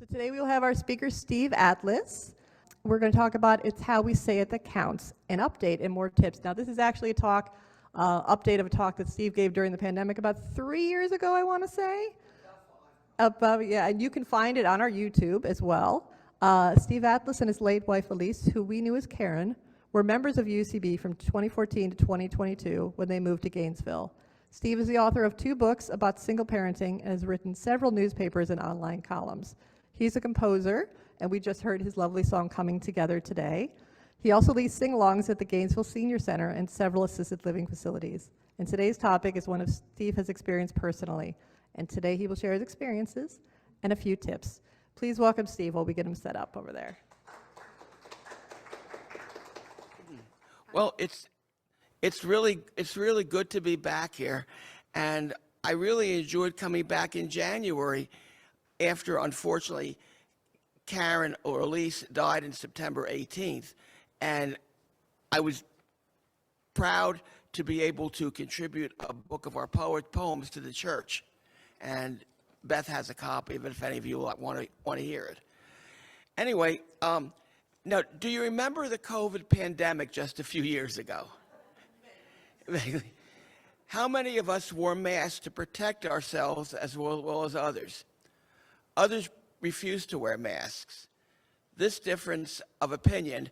So today we'll have our speaker, Steve Atlas. We're going to talk about It's How We Say It That Counts, an update and more tips. Now, this is actually a talk, update of a talk that Steve gave during the pandemic about 3 years ago, I want to say. Yeah, and you can find it on our YouTube as well. Steve Atlas and his late wife, Elise, who we knew as Karen, were members of UUCB from 2014 to 2022 when they moved to Gainesville. Steve is the author of 2 books about single parenting and has written several newspapers and online columns. He's a composer, and we just heard his lovely song Coming Together today. He also leads singalongs at the Gainesville Senior Center and several assisted living facilities. And today's topic is one of Steve has experienced personally. And today he will share his experiences and a few tips. Please welcome Steve while we get him set up over there. Well, it's really good to be back here, and I really enjoyed coming back in January after, unfortunately, Karen or Elise died in September 18th, and I was proud to be able to contribute a book of our poems to the church, and Beth has a copy of it if any of you want to hear it. Anyway, now, do you remember the COVID pandemic just a few years ago? How many of us wore masks to protect ourselves as well as others? Others refused to wear masks. This difference of opinion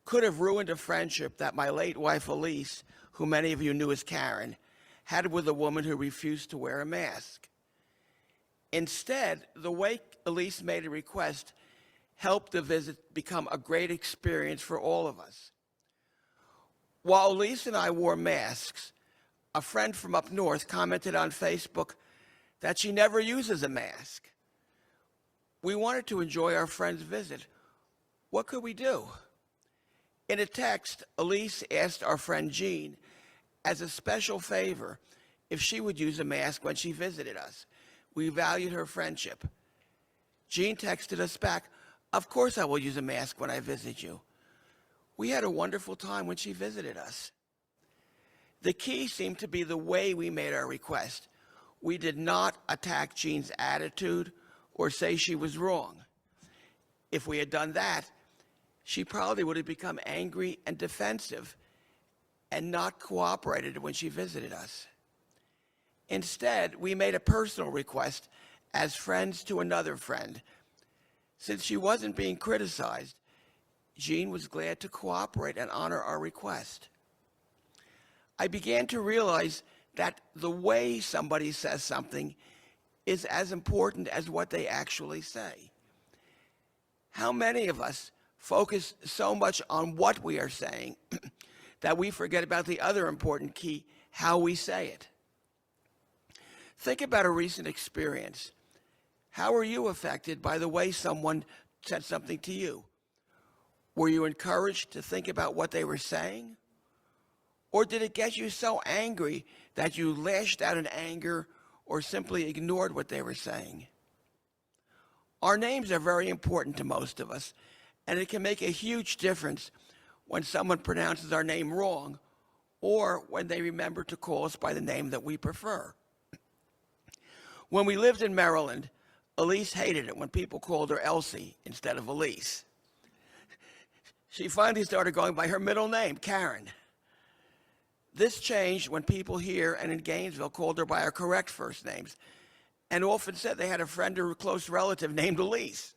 could have ruined a friendship that my late wife Elise, who many of you knew as Karen, had with a woman who refused to wear a mask. Instead, the way Elise made a request helped the visit become a great experience for all of us. While Elise and I wore masks, a friend from up north commented on Facebook that she never uses a mask. We wanted to enjoy our friend's visit. What could we do? In a text, Elise asked our friend Jean, as a special favor, if she would use a mask when she visited us. We valued her friendship. Jean texted us back, "Of course I will use a mask when I visit you." We had a wonderful time when she visited us. The key seemed to be the way we made our request. We did not attack Jean's attitude or say she was wrong. If we had done that, she probably would have become angry and defensive and not cooperated when she visited us. Instead, we made a personal request as friends to another friend. Since she wasn't being criticized, Jean was glad to cooperate and honor our request. I began to realize that the way somebody says something is as important as what they actually say. How many of us focus so much on what we are saying that we forget about the other important key, how we say it? Think about a recent experience. How were you affected by the way someone said something to you? Were you encouraged to think about what they were saying? Or did it get you so angry that you lashed out in anger or simply ignored what they were saying? Our names are very important to most of us, and it can make a huge difference when someone pronounces our name wrong or when they remember to call us by the name that we prefer. When we lived in Maryland, Elise hated it when people called her Elsie instead of Elise. She finally started going by her middle name, Karen. This changed when people here and in Gainesville called her by her correct first names and often said they had a friend or a close relative named Elise.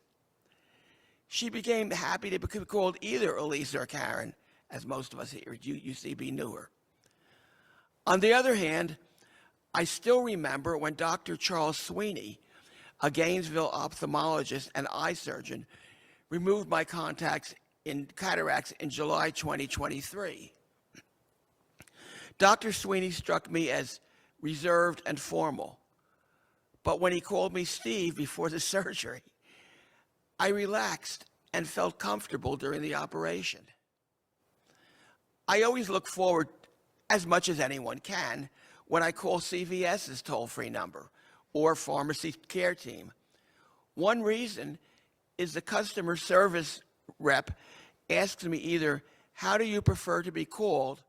She became happy to be called either Elise or Karen, as most of us here at UUCB knew her. On the other hand, I still remember when Dr. Charles Sweeney, a Gainesville ophthalmologist and eye surgeon, removed my cataracts in July 2023. Dr. Sweeney struck me as reserved and formal, but when he called me Steve before the surgery, I relaxed and felt comfortable during the operation. I always look forward, as much as anyone can, when I call CVS's toll-free number or pharmacy care team. One reason is the customer service rep asks me either, "How do you prefer to be called?"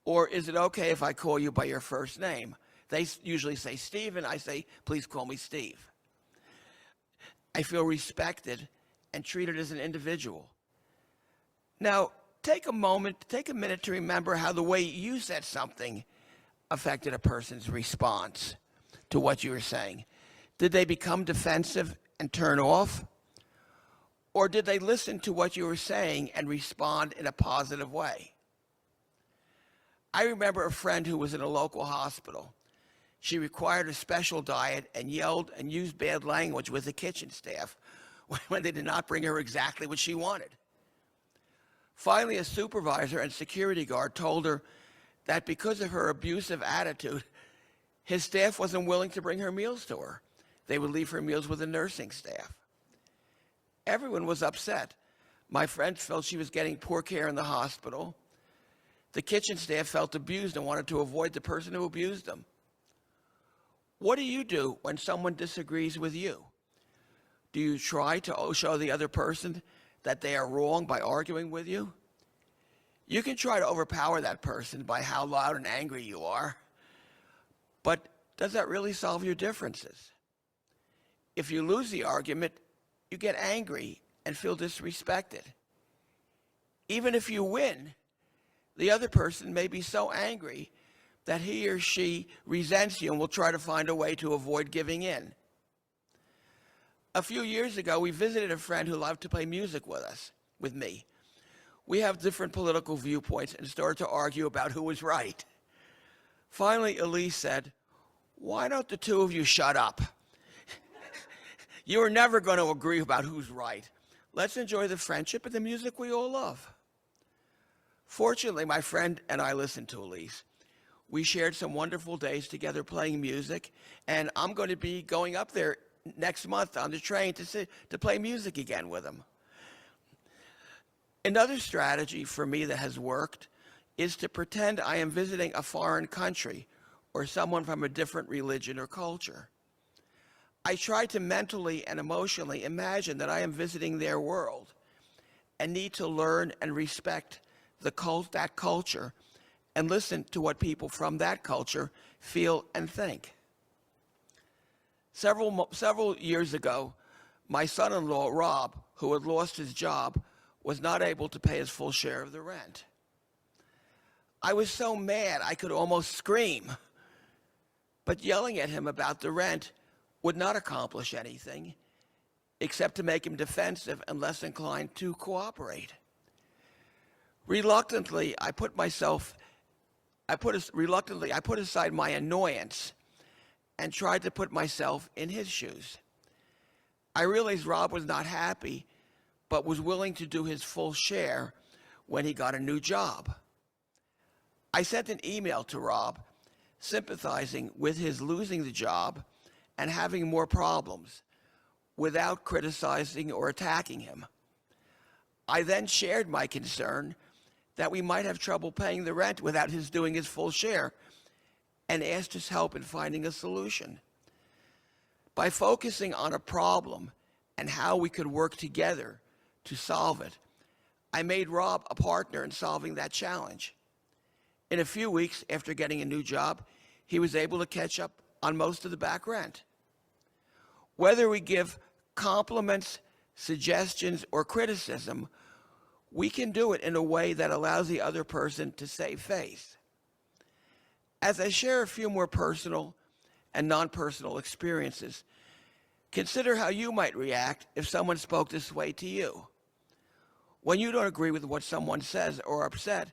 or "Is it okay if I call you by your first name?" They usually say Steve, and I say, "Please call me Steve." I feel respected and treated as an individual. Now, take a minute to remember how the way you said something affected a person's response to what you were saying. Did they become defensive and turn off? Or did they listen to what you were saying and respond in a positive way? I remember a friend who was in a local hospital. She required a special diet and yelled and used bad language with the kitchen staff when they did not bring her exactly what she wanted. Finally, a supervisor and security guard told her that because of her abusive attitude, his staff wasn't willing to bring her meals to her. They would leave her meals with the nursing staff. Everyone was upset. My friend felt she was getting poor care in the hospital. The kitchen staff felt abused and wanted to avoid the person who abused them. What do you do when someone disagrees with you? Do you try to show the other person that they are wrong by arguing with you? You can try to overpower that person by how loud and angry you are, but does that really solve your differences? If you lose the argument, you get angry and feel disrespected. Even if you win, the other person may be so angry that he or she resents you and will try to find a way to avoid giving in. A few years ago, we visited a friend who loved to play music with me. We have different political viewpoints and started to argue about who was right. Finally, Elise said, "Why don't the two of you shut up? You are never going to agree about who's right. Let's enjoy the friendship and the music we all love." Fortunately, my friend and I listened to Elise. We shared some wonderful days together playing music, and I'm going to be going up there next month on the train to play music again with him. Another strategy for me that has worked is to pretend I am visiting a foreign country or someone from a different religion or culture. I try to mentally and emotionally imagine that I am visiting their world and need to learn and respect that culture and listen to what people from that culture feel and think. Several years ago, my son-in-law, Rob, who had lost his job, was not able to pay his full share of the rent. I was so mad I could almost scream. But yelling at him about the rent would not accomplish anything except to make him defensive and less inclined to cooperate. Reluctantly, I put aside my annoyance and tried to put myself in his shoes. I realized Rob was not happy, but was willing to do his full share when he got a new job. I sent an email to Rob, sympathizing with his losing the job and having more problems, without criticizing or attacking him. I then shared my concern that we might have trouble paying the rent without his doing his full share, and asked his help in finding a solution. By focusing on a problem and how we could work together to solve it, I made Rob a partner in solving that challenge. In a few weeks after getting a new job, he was able to catch up on most of the back rent. Whether we give compliments, suggestions, or criticism, we can do it in a way that allows the other person to save face. As I share a few more personal and non-personal experiences, consider how you might react if someone spoke this way to you. When you don't agree with what someone says or are upset,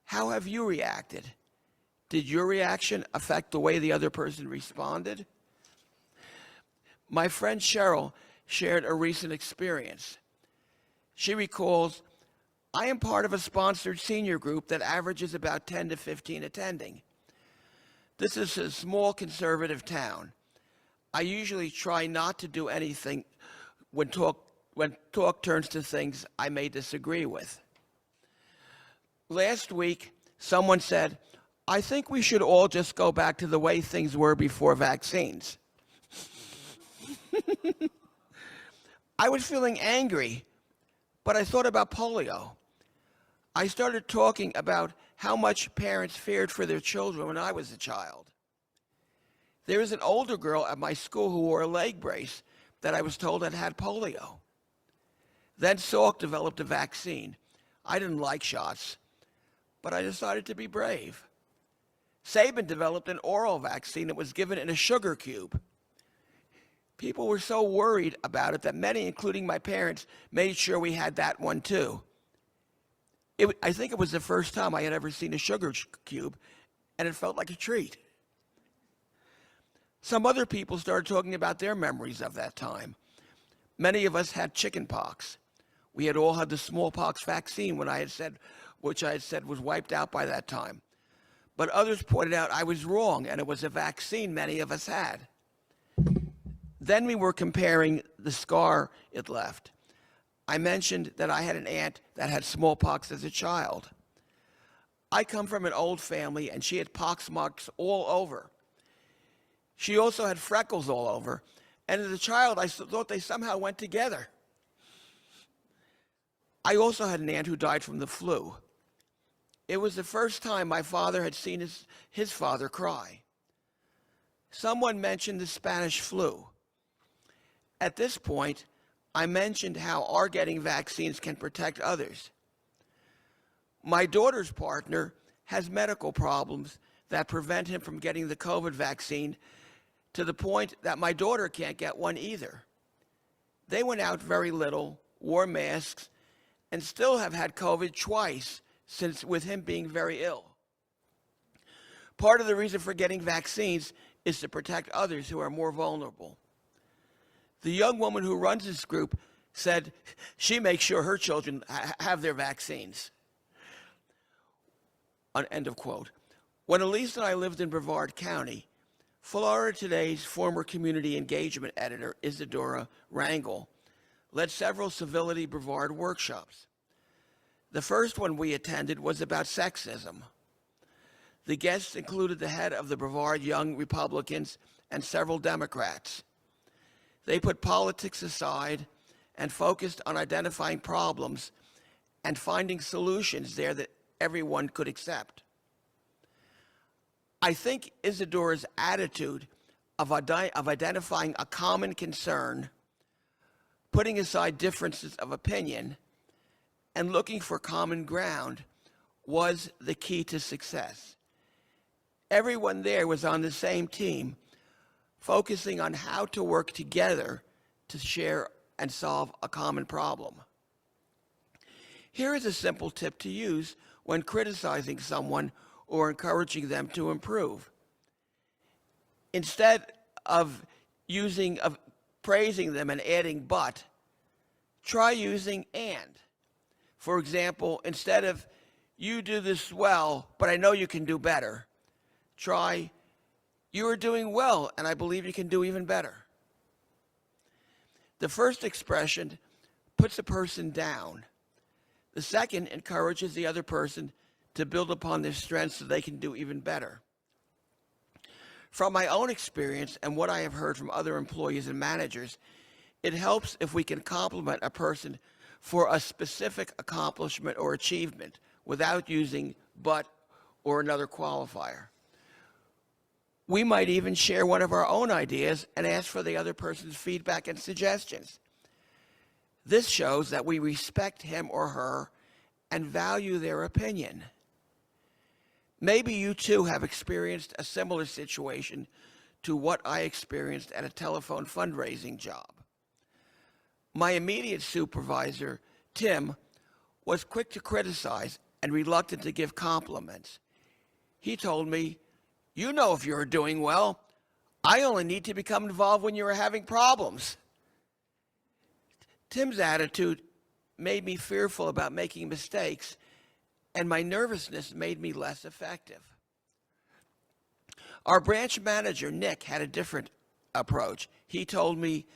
how have you reacted? Did your reaction affect the way the other person responded? My friend Cheryl shared a recent experience. She recalls, "I am part of a sponsored senior group that averages about 10 to 15 attending. This is a small conservative town. I usually try not to do anything when talk turns to things I may disagree with. Last week, someone said, 'I think we should all just go back to the way things were before vaccines.' I was feeling angry, but I thought about polio. I started talking about how much parents feared for their children when I was a child. There was an older girl at my school who wore a leg brace that I was told I'd had polio. Then Salk developed a vaccine. I didn't like shots, but I decided to be brave. Sabin developed an oral vaccine that was given in a sugar cube. People were so worried about it that many, including my parents, made sure we had that one too. I think it was the first time I had ever seen a sugar cube, and it felt like a treat. Some other people started talking about their memories of that time. Many of us had chicken pox. We had all had the smallpox vaccine which I had said was wiped out by that time. But others pointed out I was wrong, and it was a vaccine many of us had. Then we were comparing the scar it left. I mentioned that I had an aunt that had smallpox as a child. I come from an old family, and she had pox marks all over. She also had freckles all over, and as a child, I thought they somehow went together. I also had an aunt who died from the flu. It was the first time my father had seen his father cry. Someone mentioned the Spanish flu. At this point, I mentioned how our getting vaccines can protect others. My daughter's partner has medical problems that prevent him from getting the COVID vaccine, to the point that my daughter can't get one either. They went out very little, wore masks, and still have had COVID twice since, with him being very ill. Part of the reason for getting vaccines is to protect others who are more vulnerable. The young woman who runs this group said she makes sure her children have their vaccines. End of quote. When Elise and I lived in Brevard County, Florida Today's former community engagement editor, Isadora Rangel, led several civility Brevard workshops. The first one we attended was about sexism. The guests included the head of the Brevard Young Republicans and several Democrats. They put politics aside and focused on identifying problems and finding solutions there that everyone could accept. I think Isadora's attitude of identifying a common concern, putting aside differences of opinion, and looking for common ground was the key to success. Everyone there was on the same team, focusing on how to work together to share and solve a common problem. Here is a simple tip to use when criticizing someone or encouraging them to improve. Instead of praising them and adding but, try using and. For example, instead of you do this well, but I know you can do better, try you are doing well, and I believe you can do even better. The first expression puts a person down. The second encourages the other person to build upon their strengths so they can do even better. From my own experience and what I have heard from other employees and managers, it helps if we can compliment a person for a specific accomplishment or achievement without using but or another qualifier. We might even share one of our own ideas and ask for the other person's feedback and suggestions. This shows that we respect him or her and value their opinion. Maybe you too have experienced a similar situation to what I experienced at a telephone fundraising job. My immediate supervisor, Tim, was quick to criticize and reluctant to give compliments. He told me, "You know if you're doing well. I only need to become involved when you're having problems." Tim's attitude made me fearful about making mistakes, and my nervousness made me less effective. Our branch manager, Nick, had a different approach. He told me,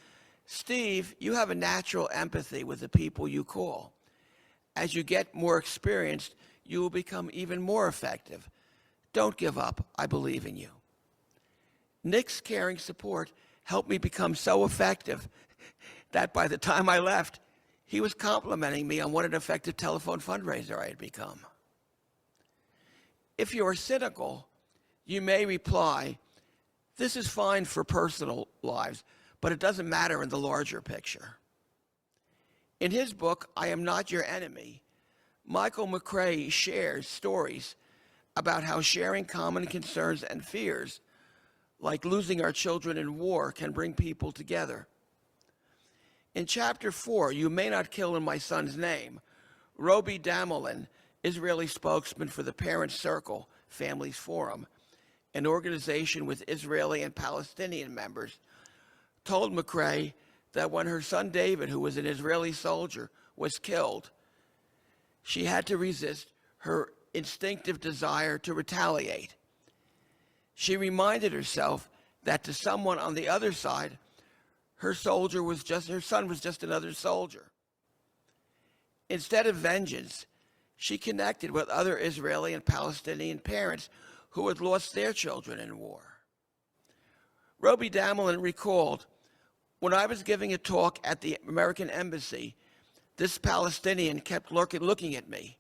"Steve, you have a natural empathy with the people you call. As you get more experienced, you will become even more effective. Don't give up. I believe in you." Nick's caring support helped me become so effective that by the time I left, he was complimenting me on what an effective telephone fundraiser I had become. If you are cynical, you may reply, "This is fine for personal lives, but it doesn't matter in the larger picture. In his book, I Am Not Your Enemy, Michael McCrae shares stories about how sharing common concerns and fears, like losing our children in war, can bring people together. In Chapter 4, You May Not Kill in My Son's Name, Robi Damelin, Israeli spokesman for the Parents Circle Families Forum, an organization with Israeli and Palestinian members, told McCrae that when her son David, who was an Israeli soldier, was killed, she had to resist her instinctive desire to retaliate. She reminded herself that to someone on the other side, her son was just another soldier. Instead of vengeance, she connected with other Israeli and Palestinian parents who had lost their children in war. Robi Damelin recalled, when I was giving a talk at the American Embassy, this Palestinian kept looking at me.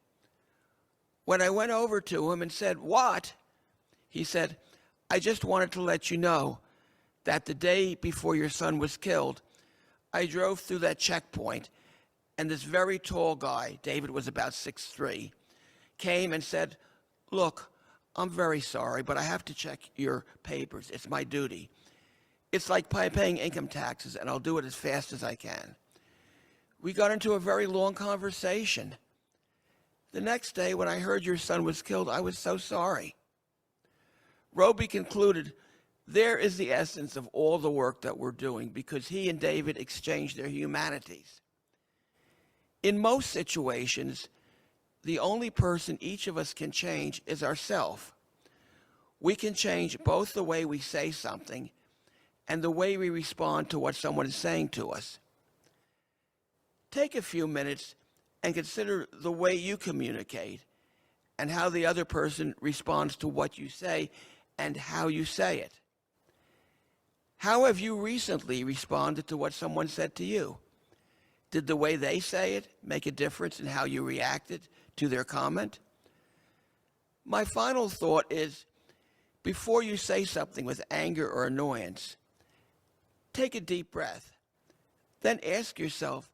When I went over to him and said, "What?" he said, "I just wanted to let you know that the day before your son was killed, I drove through that checkpoint, and this very tall guy, David was about 6'3", came and said, 'Look, I'm very sorry, but I have to check your papers. It's my duty. It's like paying income taxes, and I'll do it as fast as I can.' We got into a very long conversation. The next day, when I heard your son was killed, I was so sorry." Robi concluded, there is the essence of all the work that we're doing, because he and David exchanged their humanities. In most situations, the only person each of us can change is ourselves. We can change both the way we say something and the way we respond to what someone is saying to us. Take a few minutes and consider the way you communicate and how the other person responds to what you say and how you say it. How have you recently responded to what someone said to you? Did the way they say it make a difference in how you reacted to their comment? My final thought is, before you say something with anger or annoyance, take a deep breath. Then ask yourself,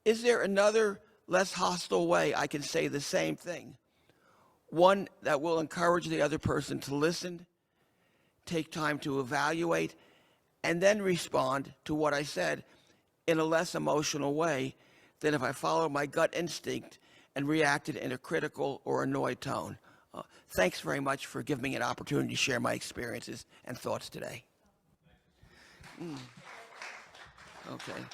is there another, less hostile way I can say the same thing? One that will encourage the other person to listen, take time to evaluate, and then respond to what I said in a less emotional way than if I followed my gut instinct and reacted in a critical or annoyed tone. Thanks very much for giving me an opportunity to share my experiences and thoughts today. Okay.